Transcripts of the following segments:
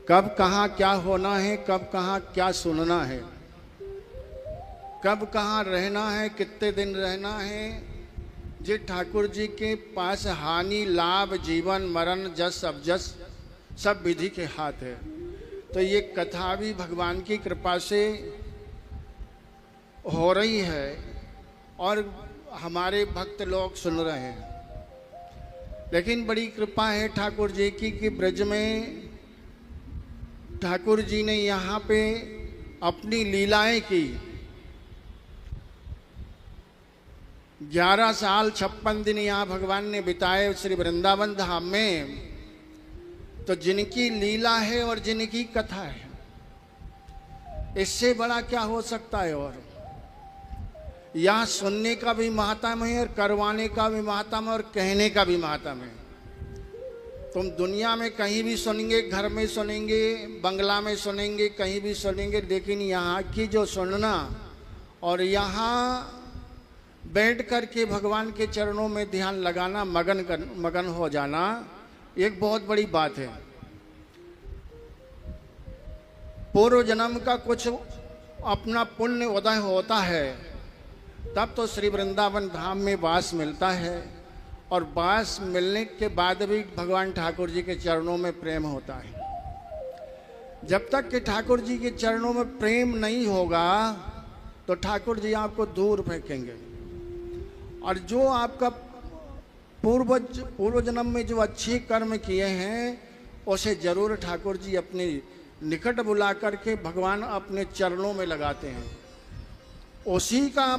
कब कहाँ क्या होना है, कब कहाँ क्या सुनना है, कब कहाँ रहना है, कितने दिन रहना है। जी ठाकुर जी के पास हानि लाभ जीवन मरण जस अबजस सब विधि के हाथ है। तो ये कथा भी भगवान की कृपा से हो रही है और हमारे भक्त लोग सुन रहे हैं। लेकिन बड़ी कृपा है ठाकुर जी की कि ब्रज में ठाकुर जी ने यहाँ पे अपनी लीलाएं की। 11 साल 56 दिन यहाँ भगवान ने बिताए श्री वृंदावन धाम में। तो जिनकी लीला है और जिनकी कथा है, इससे बड़ा क्या हो सकता है। और यहाँ सुनने का भी महात्म है और करवाने का भी महात्म है और कहने का भी महात्म है। तुम दुनिया में कहीं भी सुनेंगे, घर में सुनेंगे, बंगला में सुनेंगे, कहीं भी सुनेंगे, लेकिन यहाँ की जो सुनना और यहाँ बैठ कर के भगवान के चरणों में ध्यान लगाना, मगन हो जाना, एक बहुत बड़ी बात है। पूर्व जन्म का कुछ अपना पुण्य उदय होता है, तब तो श्री वृंदावन धाम में वास मिलता है। और वास मिलने के बाद भी भगवान ठाकुर जी के चरणों में प्रेम होता है। जब तक कि ठाकुर जी के चरणों में प्रेम नहीं होगा तो ठाकुर जी आपको दूर फेंकेंगे। और जो आपका पूर्व जन्म में जो अच्छे कर्म किए हैं, उसे जरूर ठाकुर जी अपने निकट बुला करके भगवान अपने चरणों में लगाते हैं। उसी का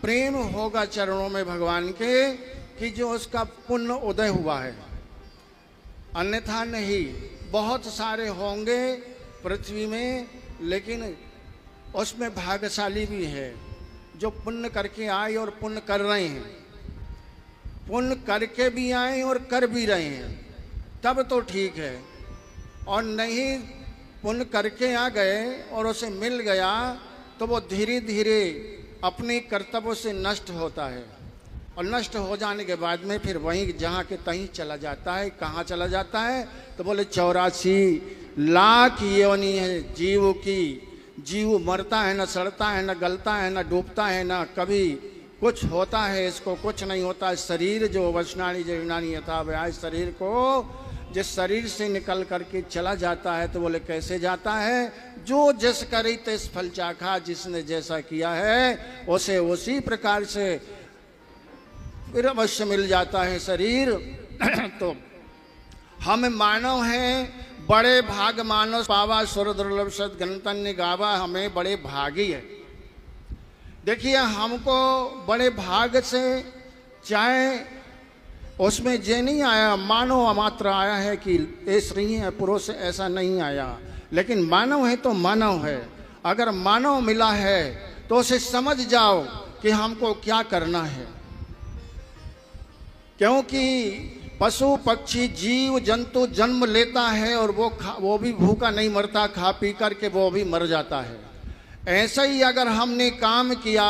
प्रेम होगा चरणों में भगवान के कि जो उसका पुण्य उदय हुआ है, अन्यथा नहीं। बहुत सारे होंगे पृथ्वी में, लेकिन उसमें भाग्यशाली भी है जो पुण्य करके आए और पुण्य कर रहे हैं, पुण्य करके भी आए और कर भी रहे हैं, तब तो ठीक है। और नहीं पुण्य करके आ गए और उसे मिल गया तो वो धीरे धीरे अपने कर्तव्यों से नष्ट होता है। और नष्ट हो जाने के बाद में फिर वहीं जहाँ के तहीं चला जाता है। कहाँ चला जाता है तो बोले 84 लाख योनि है जीव की। जीव मरता है, न सड़ता है, न गलता है, न डूबता है, न कभी कुछ होता है, इसको कुछ नहीं होता। शरीर जो वचनानी जो यूनानी यथा व्याय, शरीर को जिस शरीर से निकल करके चला जाता है तो बोले कैसे जाता है, जो जिस करे तिस फल चाखा, जिसने जैसा किया है उसे उसी प्रकार से फिर अवश्य मिल जाता है शरीर। तो हम मानव हैं, बड़े भाग मानव पावा, सुर दुर्लभ सद गणतन्य गावा, हमें बड़े भागी है। देखिए हमको बड़े भाग से, चाहे उसमें ये नहीं आया मानव मात्र आया है कि ये स्त्री है पुरुष, ऐसा नहीं आया। लेकिन मानव है तो मानव है। अगर मानव मिला है तो उसे समझ जाओ कि हमको क्या करना है। क्योंकि पशु पक्षी जीव जंतु जन्म लेता है और वो भी भूखा नहीं मरता, खा पी करके वो भी मर जाता है। ऐसा ही अगर हमने काम किया,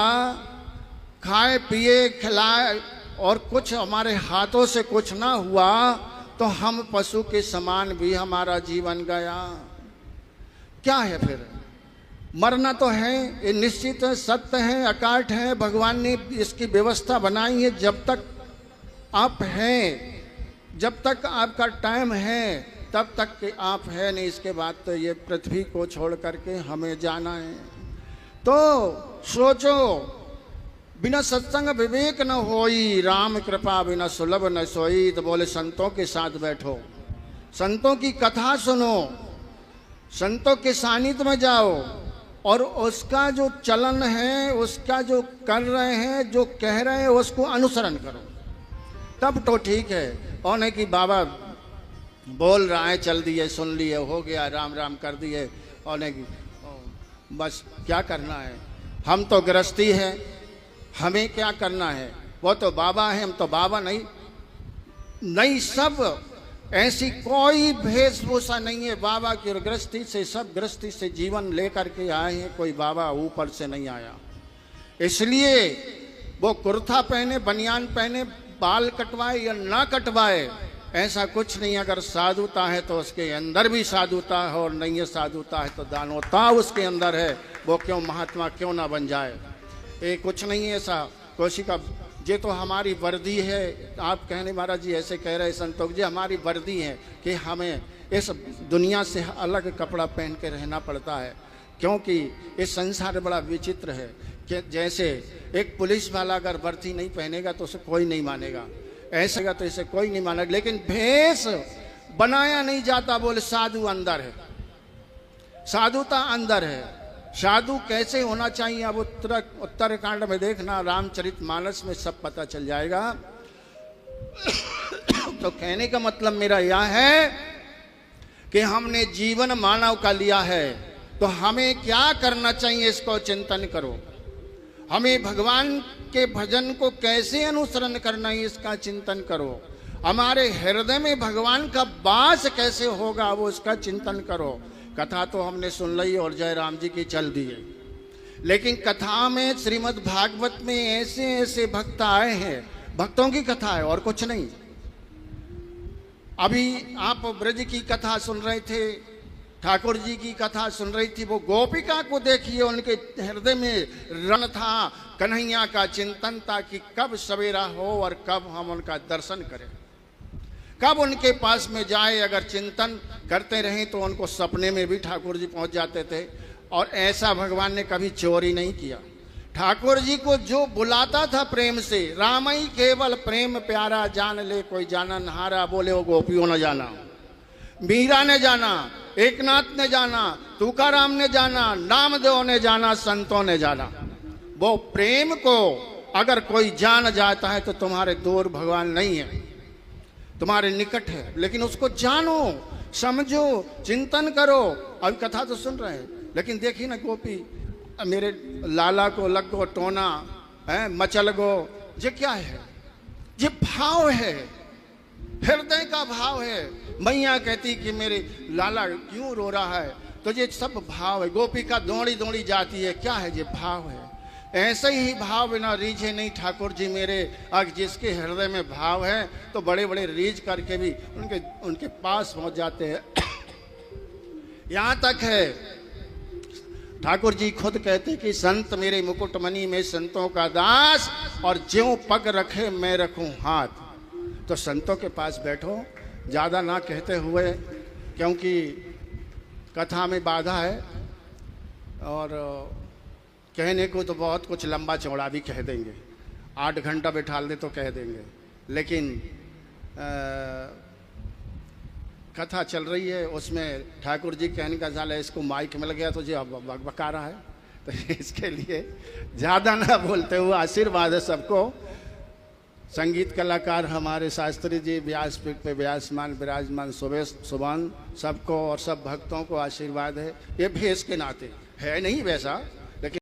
खाए पिए खिलाए और कुछ हमारे हाथों से कुछ ना हुआ तो हम पशु के समान भी हमारा जीवन गया। क्या है फिर? मरना तो है, ये निश्चित है, सत्य है, अकाट है। भगवान ने इसकी व्यवस्था बनाई है। जब तक आप हैं, जब तक आपका टाइम है, तब तक कि आप है नहीं। इसके बाद तो ये पृथ्वी को छोड़ करके हमें जाना है। तो सोचो, बिना सत्संग विवेक न होई, राम कृपा बिना सुलभ न सोई। तो बोले संतों के साथ बैठो, संतों की कथा सुनो, संतों के सानिध्य में जाओ और उसका जो चलन है, उसका जो कर रहे हैं, जो कह रहे हैं, उसको अनुसरण करो, तब तो ठीक है। और नहीं कि बाबा बोल रहा है, चल दिए, सुन लिए, हो गया, राम राम कर दिए, और नहीं कि बस क्या करना है, हम तो गृहस्थी है, हमें क्या करना है, वो तो बाबा है, हम तो बाबा नहीं। नहीं, सब ऐसी कोई वेशभूषा नहीं है बाबा की। और गृहस्थी से, सब गृहस्थी से जीवन लेकर के आए हैं, कोई बाबा ऊपर से नहीं आया। इसलिए वो कुर्ता पहने, बनियान पहने, बाल कटवाए या ना कटवाए, ऐसा कुछ नहीं। अगर साधुता है तो उसके अंदर भी साधुता है, और नहीं है साधुता है तो दानवता उसके अंदर है। वो क्यों महात्मा क्यों ना बन जाए। ये कुछ नहीं है ऐसा कौशिका। ये तो हमारी वर्दी है। आप कहने महाराज जी ऐसे कह रहे संतोष जी, हमारी वर्दी है कि हमें इस दुनिया से अलग कपड़ा पहन के रहना पड़ता है, क्योंकि इस संसार बड़ा विचित्र है। कि जैसे एक पुलिस वाला अगर वर्दी नहीं पहनेगा तो उसे कोई नहीं मानेगा, ऐसा तो इसे कोई नहीं मानेगा। लेकिन भेष बनाया नहीं जाता, बोले साधु अंदर है, साधुता अंदर है। साधु कैसे होना चाहिए, अब उत्तरकांड में देखना, रामचरितमानस में सब पता चल जाएगा। तो कहने का मतलब मेरा यह है कि हमने जीवन मानव का लिया है तो हमें क्या करना चाहिए, इसको चिंतन करो। हमें भगवान के भजन को कैसे अनुसरण करना है, इसका चिंतन करो। हमारे हृदय में भगवान का वास कैसे होगा, वो इसका चिंतन करो। कथा तो हमने सुन ली और जय राम जी की चल दी है, लेकिन कथा में श्रीमद् भागवत में ऐसे ऐसे भक्त आए हैं, भक्तों की कथा है और कुछ नहीं। अभी आप ब्रज की कथा सुन रहे थे, ठाकुर जी की कथा सुन रही थी। वो गोपिका को देखिए, उनके हृदय में रण था, कन्हैया का चिंतन था कि कब सवेरा हो और कब हम उनका दर्शन करें, कब उनके पास में जाए। अगर चिंतन करते रहें तो उनको सपने में भी ठाकुर जी पहुंच जाते थे। और ऐसा भगवान ने कभी चोरी नहीं किया। ठाकुर जी को जो बुलाता था प्रेम से, राम ही केवल प्रेम प्यारा, जान ले कोई जाना नहारा, बोले वो गोपियों ने जाना, मीरा ने जाना, एकनाथ ने जाना, तुकाराम ने जाना, नामदेव ने जाना, संतों ने जाना। वो प्रेम को अगर कोई जान जाता है तो तुम्हारे दूर भगवान नहीं है, तुम्हारे निकट है। लेकिन उसको जानो, समझो, चिंतन करो। अभी कथा तो सुन रहे हैं, लेकिन देखिए ना, गोपी मेरे लाला को लग गो टोना है, मचल गो, ये क्या है? ये भाव है, हृदय का भाव है। मैया कहती कि मेरे लाला क्यों रो रहा है, तो ये सब भाव है। गोपिका दौड़ी दौड़ी जाती है, क्या है? ये भाव है। ऐसे ही भाव बिना रीझे नहीं ठाकुर जी मेरे। आज जिसके हृदय में भाव है तो बड़े बड़े रीझ करके भी उनके पास पहुंच जाते हैं। यहाँ तक है ठाकुर जी खुद कहते कि संत मेरे मुकुटमणि में संतों का दास, और ज्यों पग रखे मैं रखूं हाथ। तो संतों के पास बैठो, ज़्यादा ना कहते हुए, क्योंकि कथा में बाधा है और कहने को तो बहुत कुछ लंबा चौड़ा भी कह देंगे, 8 घंटा बैठा दे तो कह देंगे। लेकिन कथा चल रही है, उसमें ठाकुर जी कहने का साल है, इसको माइक मिल गया तो जी बका रहा है, तो इसके लिए ज़्यादा ना बोलते हुए आशीर्वाद है सबको। संगीत कलाकार हमारे शास्त्री जी व्यासपीठ पे विराजमान सुभान सबको और सब भक्तों को आशीर्वाद है। ये भेष के नाते है नहीं वैसा,